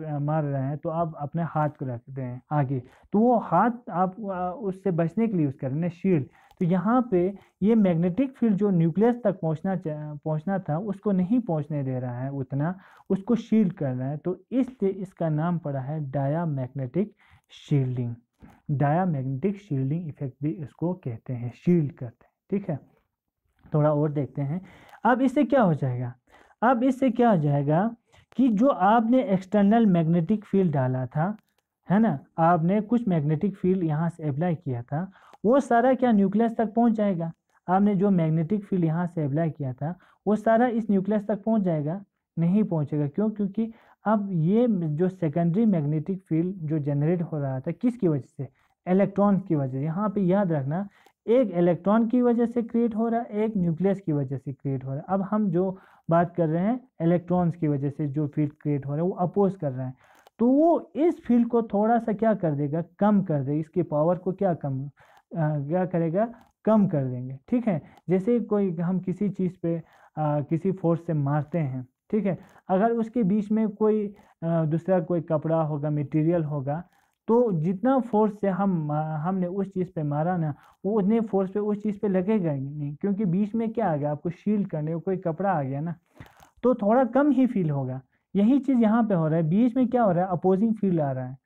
Speaker 2: रहे हैं तो आप अपने हाथ को रखते हैं आगे, तो वो हाथ आप उससे बचने के लिए यूज़ कर रहे हैं शील्ड। तो यहाँ पे ये मैग्नेटिक फील्ड जो न्यूक्लियस तक पहुँचना था उसको नहीं पहुँचने दे रहा है उतना, उसको शील्ड कर रहा है, तो इसलिए इसका नाम पड़ा है diamagnetic shielding. Diamagnetic shielding effect भी इसको कहते हैं, शील्ड करते हैं। ठीक है, थोड़ा और देखते हैं। अब इससे क्या हो जाएगा, अब इससे क्या हो जाएगा कि जो आपने एक्सटर्नल मैग्नेटिक फील्ड डाला था, है ना, आपने कुछ मैग्नेटिक फील्ड यहाँ से अप्लाई किया था, वो सारा क्या न्यूक्लियस तक पहुँच जाएगा? आपने जो मैग्नेटिक फील्ड यहाँ से अप्लाई किया था वो सारा इस न्यूक्लियस तक पहुँच जाएगा? नहीं पहुँचेगा। क्यों? क्योंकि अब ये जो सेकेंडरी मैग्नेटिक फील्ड जो जनरेट हो रहा था किसकी वजह से? इलेक्ट्रॉन्स की वजह से। यहाँ पे याद रखना, एक इलेक्ट्रॉन की वजह से क्रिएट हो रहा है, एक न्यूक्लियस की वजह से क्रिएट हो रहा है। अब हम जो बात कर रहे हैं इलेक्ट्रॉन्स की वजह से जो फील्ड क्रिएट हो रहा है वो अपोज कर रहे हैं, तो वो इस फील्ड को थोड़ा सा क्या कर देगा, कम कर देगा, इसकी पावर को क्या क्या करेगा, कम कर देंगे। ठीक है, जैसे कोई हम किसी चीज़ पे किसी फोर्स से मारते हैं, ठीक है, अगर उसके बीच में कोई दूसरा कोई कपड़ा होगा, मटेरियल होगा, तो जितना फोर्स से हमने उस चीज़ पे मारा ना, वो उतने फोर्स पे उस चीज़ पे लगेगा ही नहीं, क्योंकि बीच में क्या आ गया, आपको शील्ड करने को कोई कपड़ा आ गया ना, तो थोड़ा कम ही फील होगा। यही चीज़ यहाँ पे हो रहा है, बीच में क्या हो रहा है, अपोजिंग फील्ड आ रहा है,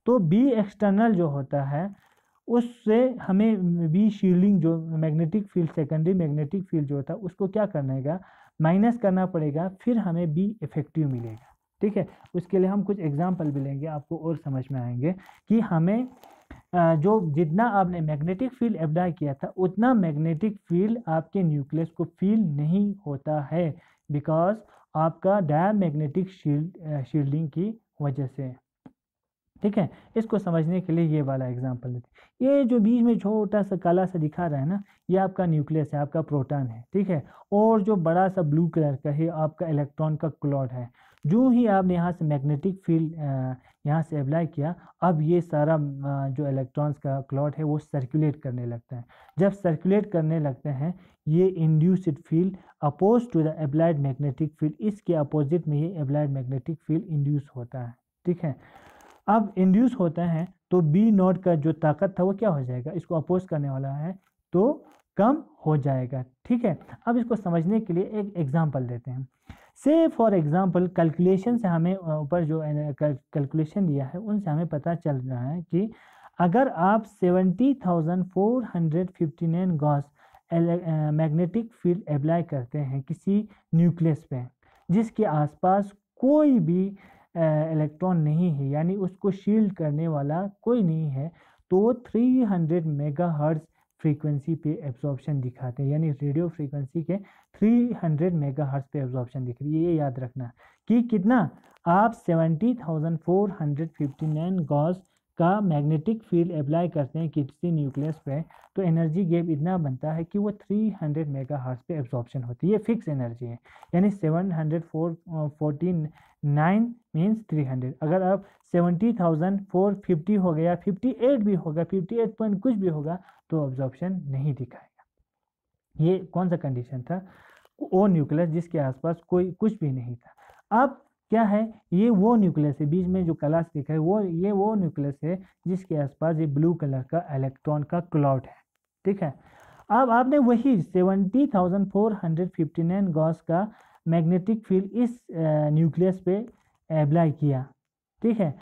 Speaker 2: तो बी एक्सटर्नल जो होता है उससे हमें बी शील्डिंग जो magnetic field, secondary magnetic field जो होता है उसको क्या करना है, माइनस करना पड़ेगा, फिर हमें बी इफेक्टिव मिलेगा। ठीक है, उसके लिए हम कुछ एग्जाम्पल भी लेंगे, आपको और समझ में आएंगे कि हमें जो जितना आपने मैग्नेटिक फील्ड अप्लाई किया था उतना मैग्नेटिक फील्ड आपके न्यूक्लियस को फील नहीं होता है, बिकॉज आपका डायमैग्नेटिक शील्डिंग की वजह से। ठीक है, इसको समझने के लिए ये वाला एग्जांपल लेते हैं। ये जो बीच में छोटा सा काला सा दिखा रहा है ना, ये आपका न्यूक्लियस है, आपका प्रोटॉन है। ठीक है, और जो बड़ा सा ब्लू कलर का है आपका इलेक्ट्रॉन का क्लॉड है। जो ही आपने यहाँ से मैग्नेटिक फील्ड यहाँ से अप्लाई किया, अब ये सारा जो इलेक्ट्रॉन्स का क्लॉड है वो सर्कुलेट करने लगता है। जब सर्कुलेट करने लगते हैं, ये induced field oppose to the applied magnetic field, इसके अपोजिट में ये अप्लाइड मैग्नेटिक फील्ड इंड्यूस होता है। ठीक है, अब इंड्यूस होता है तो बी नॉट का जो ताकत था वो क्या हो जाएगा, इसको अपोज करने वाला है तो कम हो जाएगा। ठीक है, अब इसको समझने के लिए एक एग्जांपल देते हैं। से फॉर एग्जांपल कैलकुलेशन से हमें ऊपर जो कैलकुलेशन दिया है उनसे हमें पता चल रहा है कि अगर आप 70,459 गॉस मैग्नेटिक फील्ड अप्लाई करते हैं किसी न्यूक्लियस पे जिसके आसपास कोई भी इलेक्ट्रॉन नहीं है, यानी उसको शील्ड करने वाला कोई नहीं है, तो 300 मेगाहर्ट्ज फ्रीक्वेंसी पे एब्जॉर्प्शन दिखाते हैं, यानी रेडियो फ्रीक्वेंसी के 300 मेगाहर्ट्ज पे एब्जॉर्प्शन दिख रही है। ये याद रखना कि कितना, आप 70,459 गॉस का मैग्नेटिक फील्ड अप्लाई करते हैं किसी न्यूक्लियस पे, तो एनर्जी गैप इतना बनता है कि वो 300 मेगाहर्ट्ज पे एब्जॉर्प्शन होती है। ये फिक्स एनर्जी है, यानी 749 मीन्स 300। अगर आप 70,450 हो गया, 58 भी होगा, 58 पॉइंट कुछ भी होगा, तो एब्जॉर्प्शन नहीं दिखाएगा। ये कौन सा कंडीशन था, वो न्यूक्लियस जिसके आसपास कोई कुछ भी नहीं था। अब क्या है, ये वो न्यूक्लियस है, बीच में जो कलर दिखा है वो न्यूक्लियस है जिसके आसपास ये ब्लू कलर का इलेक्ट्रॉन का क्लाउड है। ठीक है, अब आपने वही 70,459 गॉस का मैग्नेटिक फील्ड इस न्यूक्लियस पे अप्लाई किया, ठीक है।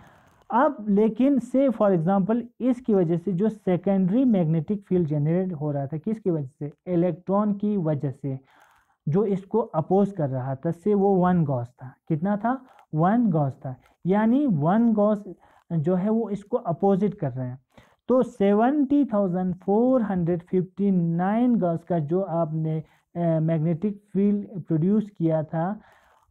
Speaker 2: अब लेकिन से फॉर एग्जांपल इसकी वजह से जो सेकेंडरी मैग्नेटिक फील्ड जनरेट हो रहा था, किसकी वजह से? इलेक्ट्रॉन की वजह से, जो इसको अपोज कर रहा था, से वो 1 गॉस था। कितना था? 1 गॉस था, यानी 1 गॉस जो है वो इसको अपोजिट कर रहे हैं। तो 70,459 गॉस का जो आपने मैग्नेटिक फील्ड प्रोड्यूस किया था,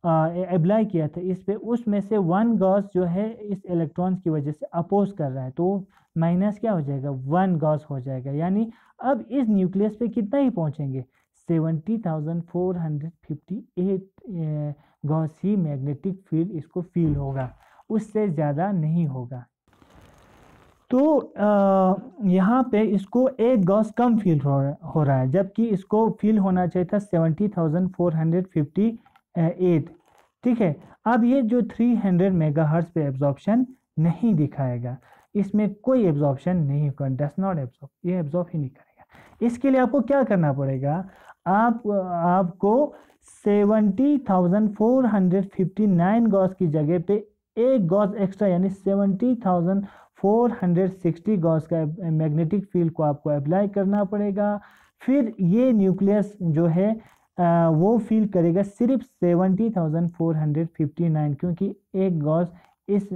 Speaker 2: अप्लाई किया था इस पे, उसमें से 1 गॉस जो है इस इलेक्ट्रॉन्स की वजह से अपोज कर रहा है, तो माइनस क्या हो जाएगा? 1 गॉस हो जाएगा। यानी अब इस न्यूक्लियस पे कितना ही पहुंचेंगे? 70,458 गॉस ही मैग्नेटिक फील्ड इसको फील होगा, उससे ज़्यादा नहीं होगा। तो यहाँ पे इसको एक गॉस कम फील हो रहा है, जबकि इसको फील होना चाहिए था 70,458, ठीक है। अब ये जो 300 मेगाहर्ट्ज पे एब्जॉर्प्शन नहीं दिखाएगा, इसमें कोई एब्जॉर्प्शन नहीं होगा, डस नॉट एब्जॉर्ब, ये एब्जॉर्ब ही नहीं करेगा। इसके लिए आपको क्या करना पड़ेगा? आपको 70,459 गॉस की जगह पे एक गॉस एक्स्ट्रा, यानी 70,460 गॉस का मैग्नेटिक फील्ड को आपको अप्लाई करना पड़ेगा। फिर ये न्यूक्लियस जो है वो फील करेगा सिर्फ 70,459, क्योंकि एक गॉस इस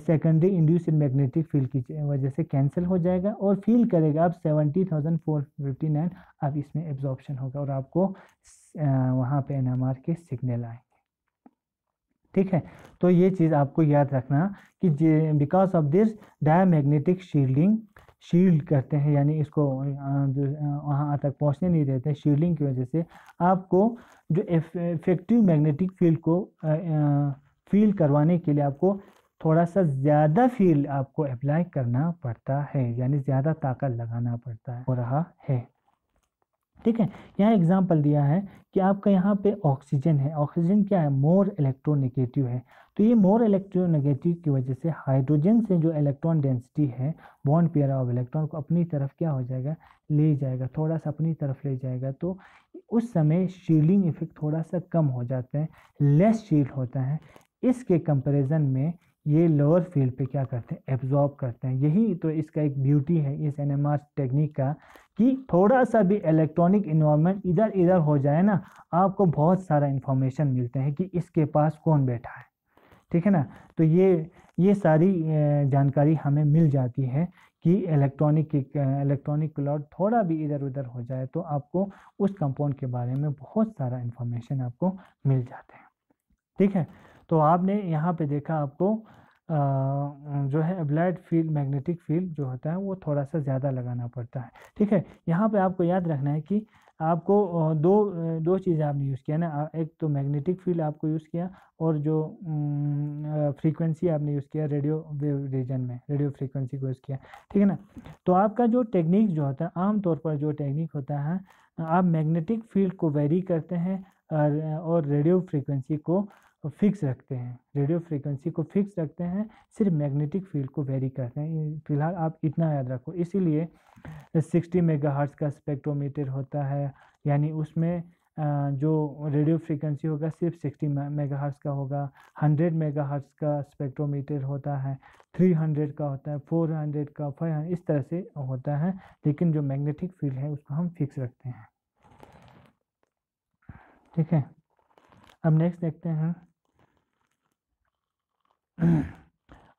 Speaker 2: सेकेंडरी इंड्यूस्ड मैग्नेटिक फील्ड की वजह से कैंसिल हो जाएगा और फील करेगा अब 70,459। अब इसमें एब्जॉर्प्शन होगा और आपको वहाँ पे NMR के सिग्नल आएंगे, ठीक है। तो ये चीज़ आपको याद रखना कि because of this diamagnetic shield करते हैं, यानी इसको वहाँ तक पहुँचने नहीं देते, शील्डिंग की वजह से आपको जो इफेक्टिव मैग्नेटिक फील्ड को फील करवाने के लिए आपको थोड़ा सा ज़्यादा फील्ड आपको अप्लाई करना पड़ता है, यानी ज़्यादा ताकत लगाना पड़ता है, हो रहा है, ठीक है। यहाँ एग्जांपल दिया है कि आपका यहाँ पे ऑक्सीजन है, ऑक्सीजन क्या है? मोर इलेक्ट्रोनेगेटिव है। तो ये मोर इलेक्ट्रोनेगेटिव की वजह से हाइड्रोजन से जो इलेक्ट्रॉन डेंसिटी है, बॉन्ड पेयर ऑफ इलेक्ट्रॉन को अपनी तरफ क्या हो जाएगा? ले जाएगा, थोड़ा सा अपनी तरफ ले जाएगा। तो उस समय शील्डिंग इफेक्ट थोड़ा सा कम हो जाता है, लेस शील्ड होता है। इसके कंपेरिजन में ये लोअर फील्ड पे क्या करते हैं? एब्जॉर्ब करते हैं। यही तो इसका एक ब्यूटी है इस NMR टेक्निक का, कि थोड़ा सा भी इलेक्ट्रॉनिक इन्वायरमेंट इधर इधर हो जाए ना, आपको बहुत सारा इंफॉर्मेशन मिलते हैं कि इसके पास कौन बैठा है, ठीक है ना। तो ये सारी जानकारी हमें मिल जाती है कि इलेक्ट्रॉनिक क्लाउड थोड़ा भी इधर उधर हो जाए तो आपको उस कंपाउंड के बारे में बहुत सारा इंफॉर्मेशन आपको मिल जाते हैं, ठीक है। तो आपने यहाँ पे देखा, आपको जो है अप्लाइड फील्ड मैग्नेटिक फील्ड जो होता है वो थोड़ा सा ज़्यादा लगाना पड़ता है, ठीक है। यहाँ पे आपको याद रखना है कि आपको दो चीज़ें आपने यूज़ किया ना, एक तो मैग्नेटिक फील्ड आपको यूज़ किया और जो फ्रीक्वेंसी आपने यूज़ किया रेडियो वेव रीजन में, रेडियो फ्रीक्वेंसी को यूज़ किया, ठीक है ना। तो आपका जो टेक्निक जो होता है, आमतौर पर जो टेक्निक होता है, आप मैग्नेटिक फील्ड को वेरी करते हैं और रेडियो फ्रीक्वेंसी को फिक्स रखते हैं, रेडियो फ्रीक्वेंसी को फिक्स रखते हैं, सिर्फ मैग्नेटिक फील्ड को वेरी करते हैं। फिलहाल आप इतना याद रखो। इसीलिए 60 मेगाहर्ट्ज का स्पेक्ट्रोमीटर होता है, यानी उसमें जो रेडियो फ्रीक्वेंसी होगा सिर्फ 60 मेगाहर्ट्ज का होगा। 100 मेगाहर्ट्ज का स्पेक्ट्रोमीटर होता है, 300 का होता है, 400 का, 500, इस तरह से होता है। लेकिन जो मैग्नेटिक फील्ड है उसको हम फिक्स रखते हैं, ठीक है। अब नेक्स्ट देखते हैं।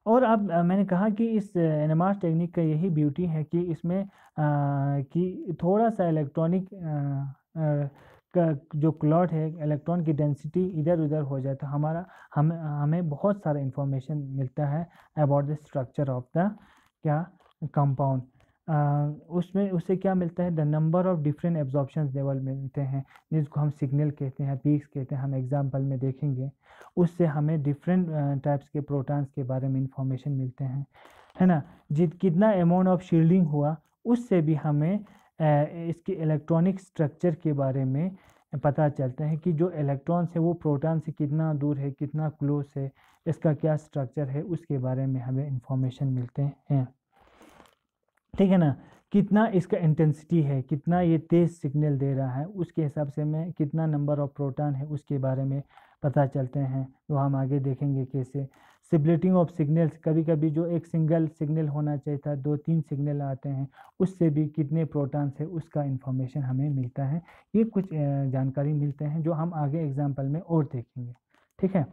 Speaker 2: और अब मैंने कहा कि इस NMR टेक्निक का यही ब्यूटी है कि इसमें कि थोड़ा सा इलेक्ट्रॉनिक का जो क्लॉट है, इलेक्ट्रॉन की डेंसिटी इधर उधर हो जाए तो हमें बहुत सारा इंफॉर्मेशन मिलता है about the structure of the क्या कंपाउंड। उसमें उससे क्या मिलता है? The number of different absorption level मिलते हैं, जिसको हम सिग्नल कहते हैं, पीक्स कहते हैं, हम एग्जाम्पल में देखेंगे। उससे हमें डिफरेंट टाइप्स के प्रोटॉन्स के बारे में इंफॉर्मेशन मिलते हैं, है ना। कितना अमाउंट ऑफ शील्डिंग हुआ, उससे भी हमें इसके इलेक्ट्रॉनिक स्ट्रक्चर के बारे में पता चलता है कि जो इलेक्ट्रॉन्स है वो प्रोटॉन से कितना दूर है, कितना क्लोज है, इसका क्या स्ट्रक्चर है, उसके बारे में हमें इंफॉर्मेशन मिलते हैं, ठीक है ना। कितना इसका इंटेंसिटी है, कितना ये तेज़ सिग्नल दे रहा है, उसके हिसाब से मैं कितना नंबर ऑफ प्रोटॉन है उसके बारे में पता चलते हैं, वो हम आगे देखेंगे कैसे। स्प्लिटिंग ऑफ सिग्नल्स, कभी कभी जो एक सिंगल सिग्नल होना चाहिए था 2-3 सिग्नल आते हैं, उससे भी कितने प्रोटॉन्स है उसका इंफॉर्मेशन हमें मिलता है। ये कुछ जानकारी मिलते हैं जो हम आगे एग्जाम्पल में और देखेंगे, ठीक है।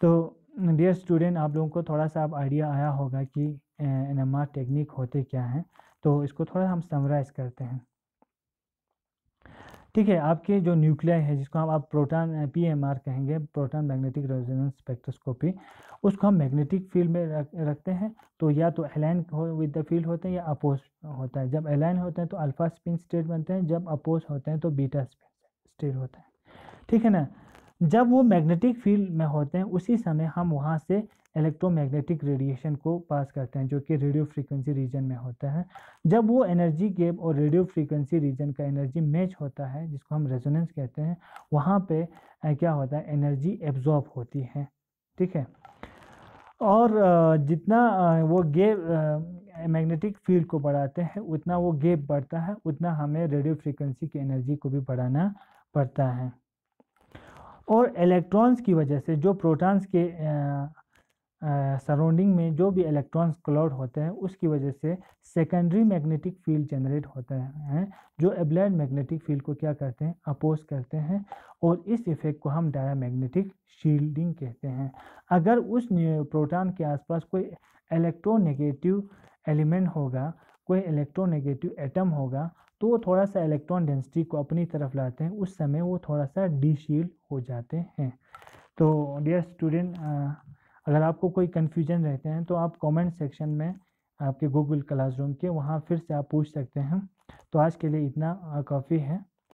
Speaker 2: तो डियर स्टूडेंट, आप लोगों को थोड़ा सा अब आइडिया आया होगा कि NMR टेक्निक होते क्या हैं, तो इसको थोड़ा हम समराइज़ करते हैं, ठीक है। आपके जो न्यूक्लियाई है, जिसको हम आप प्रोटॉन PMR कहेंगे, प्रोटॉन मैग्नेटिक रेजोनेंस स्पेक्ट्रोस्कोपी, उसको हम मैग्नेटिक फील्ड में रखते हैं। तो या तो अलाइन विद द फील्ड होते हैं या अपोज होता है। जब अलाइन होते हैं तो अल्फा स्पिन स्टेट बनते हैं, जब अपोज होते हैं तो बीटा स्पिन स्टेट होता है, ठीक है ना। जब वो मैग्नेटिक फील्ड में होते हैं उसी समय हम वहाँ से इलेक्ट्रोमैग्नेटिक रेडिएशन को पास करते हैं, जो कि रेडियो फ्रीक्वेंसी रीजन में होता है। जब वो एनर्जी गैप और रेडियो फ्रीक्वेंसी रीजन का एनर्जी मैच होता है, जिसको हम रेजोनेंस कहते हैं, वहाँ पे क्या होता है, एनर्जी एब्जॉर्ब होती है, ठीक है। और जितना वो गैप मैग्नेटिक फील्ड को बढ़ाते हैं, उतना वो गैप बढ़ता है, उतना हमें रेडियो फ्रीक्वेंसी की एनर्जी को भी बढ़ाना पड़ता है। और इलेक्ट्रॉन्स की वजह से जो प्रोटॉन्स के सराउंडिंग में जो भी इलेक्ट्रॉन्स क्लाउड होते हैं, उसकी वजह से सेकेंडरी मैग्नेटिक फील्ड जनरेट होता है, जो एब्लाइड मैग्नेटिक फील्ड को क्या करते हैं, अपोज करते हैं। और इस इफेक्ट को हम डायमैग्नेटिक शील्डिंग कहते हैं। अगर उस प्रोटॉन के आसपास कोई इलेक्ट्रोनेगेटिव एलिमेंट होगा, कोई इलेक्ट्रोनेगेटिव एटम होगा, तो वो थोड़ा सा इलेक्ट्रॉन डेंसिटी को अपनी तरफ लाते हैं, उस समय वो थोड़ा सा डीशील्ड हो जाते हैं। तो डियर स्टूडेंट, अगर आपको कोई कन्फ्यूजन रहते हैं तो आप कमेंट सेक्शन में आपके गूगल क्लासरूम के वहाँ फिर से आप पूछ सकते हैं। तो आज के लिए इतना काफ़ी है।